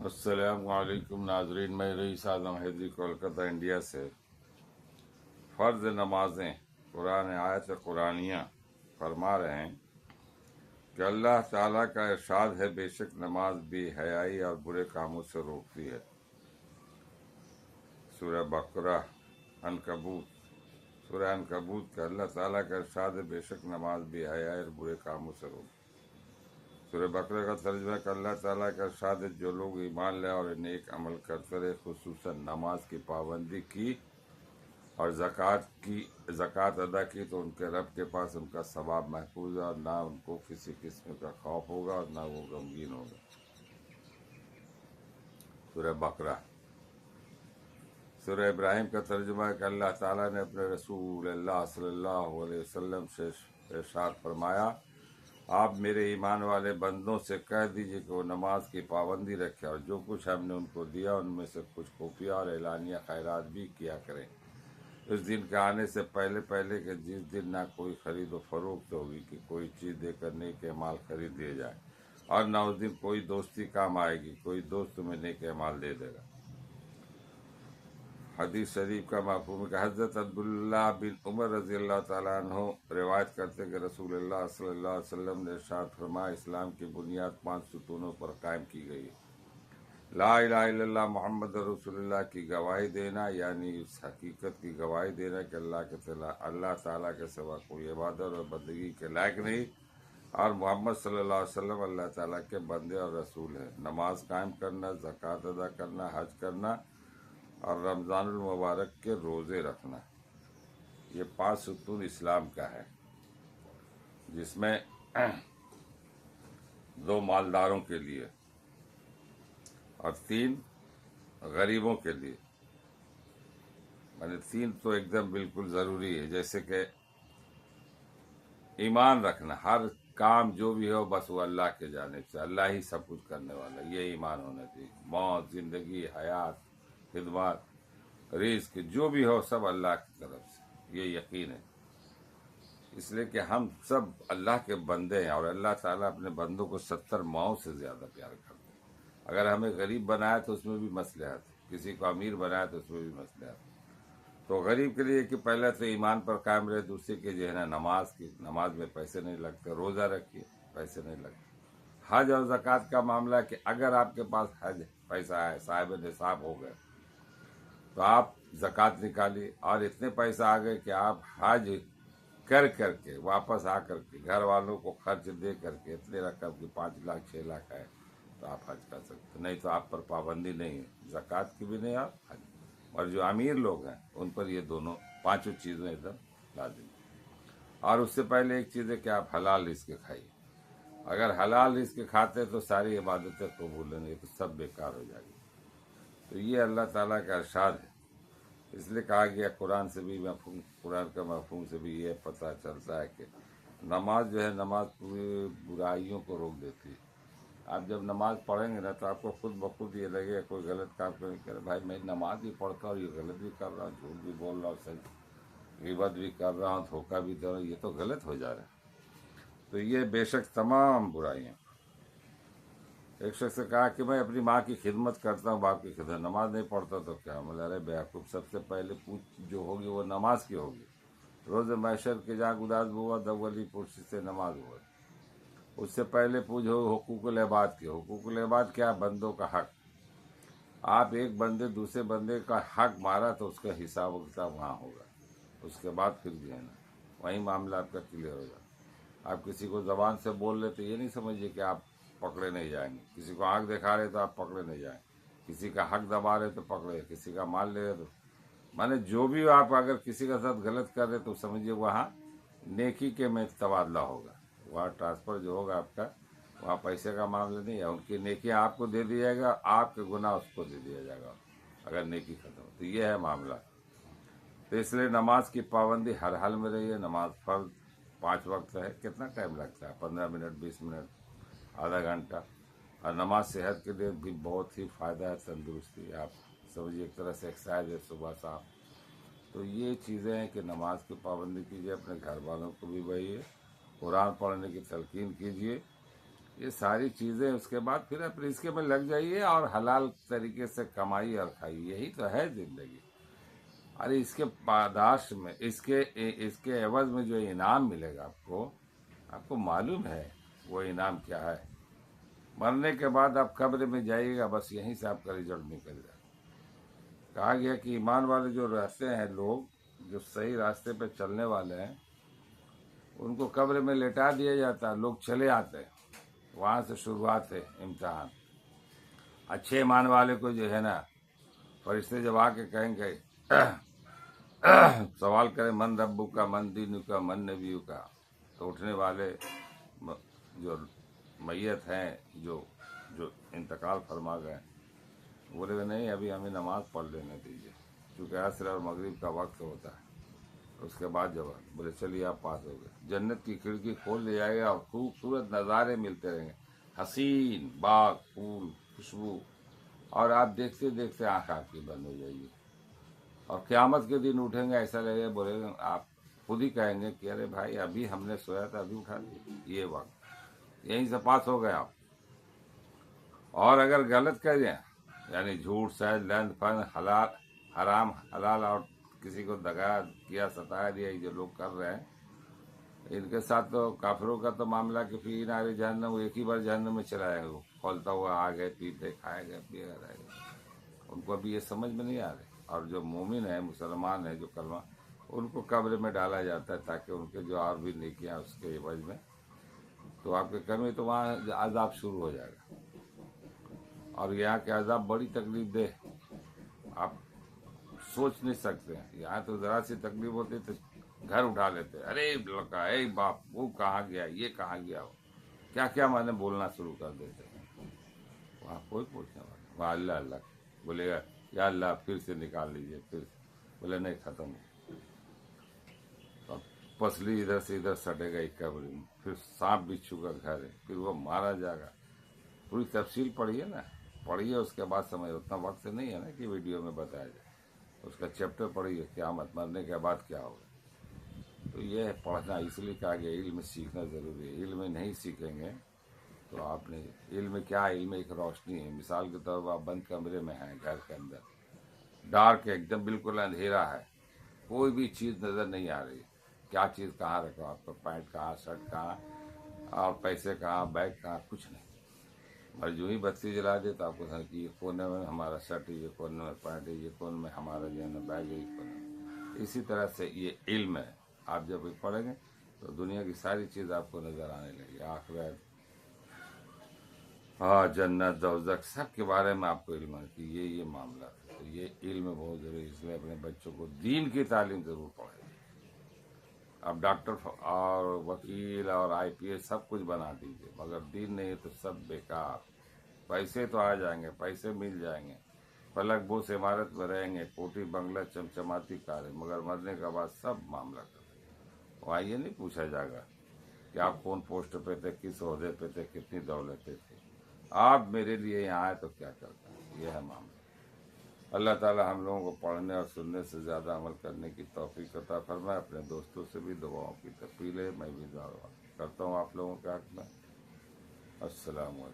السلام علیکم ناظرین، میں رئیس اعظم حیدری کولکتہ انڈیا سے فرض نمازیں قرآن آیت قرآنیہ فرما رہے ہیں کہ اللہ تعالیٰ کا ارشاد ہے، بے شک نماز بے حیائی اور برے کاموں سے روکتی ہے۔ سورہ بقرہ سورہ عنکبوت کا اللہ تعالیٰ کا ارشاد ہے، بے شک نماز بے حیائی اور برے کاموں سے روکتی ہے۔ سورہ بقرہ کا ترجمہ کہ اللہ تعالیٰ کا ارشاد ہے، جو لوگ ایمان لائے اور نیک عمل کرتے رہے، خصوصاً نماز کی پابندی کی اور زکوٰۃ ادا کی، تو ان کے رب کے پاس ان کا ثواب محفوظ ہے، اور نہ ان کو کسی قسم کا خوف ہوگا اور نہ وہ غمگین ہوگا۔ سورہ بقرہ۔ سورہ ابراہیم کا ترجمہ ہے کہ اللہ تعالیٰ نے اپنے رسول اللہ صلی اللہ علیہ وسلم سے ارشاد فرمایا، آپ میرے ایمان والے بندوں سے کہہ دیجئے کہ وہ نماز کی پابندی رکھے، اور جو کچھ ہم نے ان کو دیا ان میں سے کچھ خفیہ اور اعلانیہ خیرات بھی کیا کریں، اس دن کے آنے سے پہلے کہ جس دن نہ کوئی خرید و فروخت ہوگی کہ کوئی چیز دے کر نیک اعمال خرید لیے جائے، اور نہ اس دن کوئی دوستی کام آئے گی، کوئی دوست تمہیں نیک اعمال دے دے گا۔ حدیث شریف کا مفہوم ہے کہ حضرت عبداللہ بن عمر رضی اللہ تعالیٰ عنہ روایت کرتے ہیں کہ رسول اللہ صلی اللہ علیہ وسلم نے ارشاد فرمایا، اسلام کی بنیاد 5 ستونوں پر قائم کی گئی ہے۔ لا الہ الا اللہ محمد رسول اللہ کی گواہی دینا، یعنی اس حقیقت کی گواہی دینا کہ اللہ تعالیٰ کے سوا کوئی عبادت اور بندگی کے لائق نہیں، اور محمد صلی اللہ علیہ وسلم اللہ تعالیٰ کے بندے اور رسول ہیں۔ نماز قائم کرنا، زکوٰۃ ادا کرنا، حج کرنا اور رمضان المبارک کے روزے رکھنا، یہ 5 ستون اسلام کا ہے، جس میں 2 مالداروں کے لیے اور 3 غریبوں کے لیے، یعنی 3 تو ایک دم بالکل ضروری ہے، جیسے کہ ایمان رکھنا، ہر کام جو بھی ہو بس وہ اللہ کے جانب سے، اللہ ہی سب کچھ کرنے والا، یہ ایمان ہونا چاہیے۔ موت، زندگی، حیات، خدمات، رزق جو بھی ہو سب اللہ کی طرف سے، یہ یقین ہے۔ اس لیے کہ ہم سب اللہ کے بندے ہیں، اور اللہ تعالیٰ اپنے بندوں کو 70 ماؤں سے زیادہ پیار کرتے ہیں۔ اگر ہمیں غریب بنایا تو اس میں بھی مصلحت ہے، کسی کو امیر بنایا تو اس میں بھی مصلحت ہے۔ تو غریب کے لیے کہ پہلے تو ایمان پر قائم رہے، دوسرے کے جو ہے نا نماز میں پیسے نہیں لگتے، روزہ رکھیے پیسے نہیں لگتے۔ حج اور زکوٰۃ کا معاملہ ہے کہ اگر آپ کے پاس حج پیسہ ہے، صاحب نصاب ہو گئے، تو آپ زکوٰۃ نکالیے، اور اتنے پیسہ آ گئے کہ آپ حج کر کے واپس آ کر کے گھر والوں کو خرچ دے کر کے اتنے رقم کی 5 لاکھ 6 لاکھ ہے تو آپ حج کر سکتے، نہیں تو آپ پر پابندی نہیں ہے، زکوٰۃ کی بھی نہیں اور حج۔ اور جو امیر لوگ ہیں ان پر یہ دونوں 5 چیزیں ایک دم لازم ہیں۔ اور اس سے پہلے ایک چیز ہے کہ آپ حلال رزق کھائیے، اگر حلال رزق کھاتے تو ساری عبادتیں قبول ہیں، نہیں تو سب بیکار ہو جائے گی۔ تو یہ اللہ تعالیٰ کا ارشاد ہے، اس لیے کہا گیا قرآن کا مفہوم سے بھی یہ پتہ چلتا ہے کہ نماز جو ہے، نماز پوری برائیوں کو روک دیتی ہے۔ آپ جب نماز پڑھیں گے نا تو آپ کو خود بخود یہ لگے کوئی غلط کام کرے، بھائی میں نماز بھی پڑھتا ہوں، یہ غلط بھی کر رہا ہوں، جھوٹ بھی بول رہا ہوں، صحیح غیبت بھی کر رہا ہوں، دھوکہ بھی دے رہا ہوں، یہ تو غلط ہو جا رہا ہے۔ تو یہ بے شک تمام برائیاں۔ ایک شخص نے کہا کہ میں اپنی ماں کی خدمت کرتا ہوں، باپ کی خدمت، نماز نہیں پڑھتا تو کیا؟ ارے بیوقوف، سب سے پہلے پوچھ جو ہوگی وہ نماز کی ہوگی۔ روز محشر کے جہاں گداز ہوا دولی پرسی سے نماز ہوا، اس سے پہلے پوچھو حقوق العباد کے۔ حقوق العباد کیا؟ بندوں کا حق۔ آپ ایک بندے دوسرے بندے کا حق مارا تو اس کا حساب و کتاب وہاں ہوگا، اس کے بعد پھر جو ہے نا وہیں معاملہ آپ کا کلیئر ہوگا۔ آپ کسی کو زبان سے بول رہے تو یہ نہیں سمجھیے کہ آپ پکڑے نہیں جائیں گے، کسی کو آنکھ دکھا رہے تو آپ پکڑے نہیں جائیں گے، کسی کا حق دبا رہے تو پکڑے، کسی کا مال لے رہے تو مانے جو بھی آپ اگر کسی کے ساتھ غلط کر رہے تو سمجھیے وہاں نیکی کے میں تبادلہ ہوگا، وہاں ٹرانسفر جو ہوگا آپ کا، وہاں پیسے کا معاملہ نہیں ہے، ان کی نیکیاں آپ کو دے دیا جائے گا، آپ کے گناہ اس کو دے دیا جائے گا اگر نیکی ختم ہو تو۔ یہ ہے معاملہ۔ تو اس لیے نماز کی پابندی ہر حال میں رہی ہے۔ نماز فرض 5 وقت ہے، کتنا ٹائم لگتا ہے؟ 15 منٹ، 20 منٹ، آدھا گھنٹہ۔ اور نماز صحت کے لیے بھی بہت ہی فائدہ ہے، تندرستی، آپ سمجھیے ایک طرح سے ایکسرسائز ہے صبح شام۔ تو یہ چیزیں ہیں کہ نماز کی پابندی کیجیے، اپنے گھر والوں کو بھی وہی قرآن پڑھنے کی تلقین کیجیے، یہ ساری چیزیں اس کے بعد پھر آپ رزق میں لگ جائیے اور حلال طریقے سے کمائی اور کھائیے. یہی تو ہے زندگی. ارے اس کے پاداش میں اس کے عوض میں جو انعام ملے گا آپ کو معلوم ہے وہ انعام کیا ہے. مرنے کے بعد آپ قبر میں جائیے گا, بس یہیں سے آپ کا رزلٹ نکل جائے. کہا گیا کہ ایمان والے جو رہتے ہیں لوگ, جو صحیح راستے پہ چلنے والے ہیں, ان کو قبر میں لٹا دیا جاتا ہے, لوگ چلے آتے ہیں, وہاں سے شروعات ہے امتحان. اچھے ایمان والے کو جو ہے نا, فرشتے جب آ کے کہیں گے سوال کریں من ربو کا, من دینو کا, من نبیو کا, تو اٹھنے والے جو میت ہیں, جو انتقال فرما گئے, بولے گا نہیں ابھی ہمیں نماز پڑھ لینے دیجیے, کیونکہ عصر اور مغرب کا وقت ہوتا ہے. اس کے بعد جواب بولے چلیے آپ پاس ہو گئے. جنت کی کھڑکی کھول دی جائے گا اور خوبصورت نظارے ملتے رہیں گے, حسین باغ, پھول, خوشبو, اور آپ دیکھتے دیکھتے آنکھ آپ کی بند ہو جائے گی. اور قیامت کے دن اٹھیں گے, ایسا لگے بولے گا, آپ خود ہی کہیں گے کہ ارے بھائی ابھی ہم نے سویا تھا, ابھی اٹھا دیا, یہ وقت یہیں سے پاس ہو گئے آپ. اور اگر غلط کر دیں, یعنی جھوٹ, سچ, لند پن, حلال حرام, حلال اور کسی کو دگا کیا, ستایا دیا, یہ جو لوگ کر رہے ہیں, ان کے ساتھ تو کافروں کا تو معاملہ کہ فی نار جہنم, وہ ایک ہی بار جہنم میں چلائے گا, وہ کھولتا ہوا آ گئے, پیتے کھائے گئے, پیے رہ گئے. ان کو ابھی یہ سمجھ میں نہیں آ رہی. اور جو مومن ہے, مسلمان ہے, جو کلمہ, ان کو قبر میں ڈالا جاتا ہے تاکہ ان کے جو اور بھی نیکیاں اس کے عوض میں, تو آپ کے کرنے تو وہاں عذاب شروع ہو جائے گا. اور یہاں کے عذاب بڑی تکلیف دہ, آپ سوچ نہیں سکتے ہیں. یہاں تو ذرا سی تکلیف ہوتی تو گھر اٹھا لیتے, ارے لڑکا, اے باپ, وہ کہاں گیا, یہ کہاں گیا, وہ کیا کیا میں نے بولنا شروع کر دیتے ہیں. وہاں کوئی پوچھنے والا, وہاں اللہ اللہ بولے گا, یا اللہ پھر سے نکال لیجیے, پھر بولے نہیں ختم ہو. اور پسلی ادھر سے ادھر سٹے گا ایک قبر میں, پھر سانپ بچھو کا گھر ہے, پھر وہ مارا جائے گا. پوری تفصیل پڑھیے نا, پڑھیے, اس کے بعد سمجھ. اتنا وقت سے نہیں ہے نا کہ ویڈیو میں بتایا جائے. اس کا چیپٹر پڑھیے, قیامت, مرنے کے بعد کیا ہوگا. تو یہ ہے پڑھنا, اس لیے کہا گیا علم سیکھنا ضروری ہے. علم نہیں سیکھیں گے تو آپ نے, علم کیا, علم ایک روشنی ہے. مثال کے طور پر آپ بند کمرے میں ہیں, گھر کے اندر ڈارک ہے, ایک دم بالکل اندھیرا ہے, کوئی بھی چیز نظر نہیں آ رہی, کیا چیز کہاں رکھو, آپ کا پینٹ کہاں, شرٹ کہاں, اور پیسے کہاں, بیگ کہاں, کچھ نہیں. اور جو ہی بتی جلا دے تو آپ کو کہ یہ کونے میں ہمارا شرٹ ہے, یہ کونے میں پینٹ ہے, یہ کونے میں ہمارا جو ہے نا بیگ ہے, یہ کونے میں. اسی طرح سے یہ علم ہے. آپ جب پڑھیں گے تو دنیا کی ساری چیز آپ کو نظر آنے لگی, آخرت, جنت, دوزخ, سب کے بارے میں آپ کو علم ہے کہ یہ معاملہ ہے. تو یہ علم بہت ضروری ہے. اس لیے اپنے بچوں کو دین کی تعلیم ضرور پڑھیں. اب ڈاکٹر اور وکیل اور آئی پی ایس سب کچھ بنا دیجیے, مگر دین نہیں ہے تو سب بیکار. پیسے تو آ جائیں گے, پیسے مل جائیں گے, فلک بوس عمارت میں رہیں گے, کوٹھی بنگلہ, چمچماتی کاریں, مگر مرنے کے بعد سب معاملہ کر. وہاں یہ نہیں پوچھا جائے گا کہ آپ کون پوسٹ پہ تھے, کس عہدے پہ تھے, کتنی دولتیں تھیں, آپ میرے لیے یہاں آئے تو کیا کرتے ہیں. یہ ہے معاملہ. اللہ تعالی ہم لوگوں کو پڑھنے اور سننے سے زیادہ عمل کرنے کی توفیق عطا فرمائے. اپنے دوستوں سے بھی دعاؤں کی تپیل ہے, میں بھی دعا کرتا ہوں آپ لوگوں کے حق میں. السلام علیکم.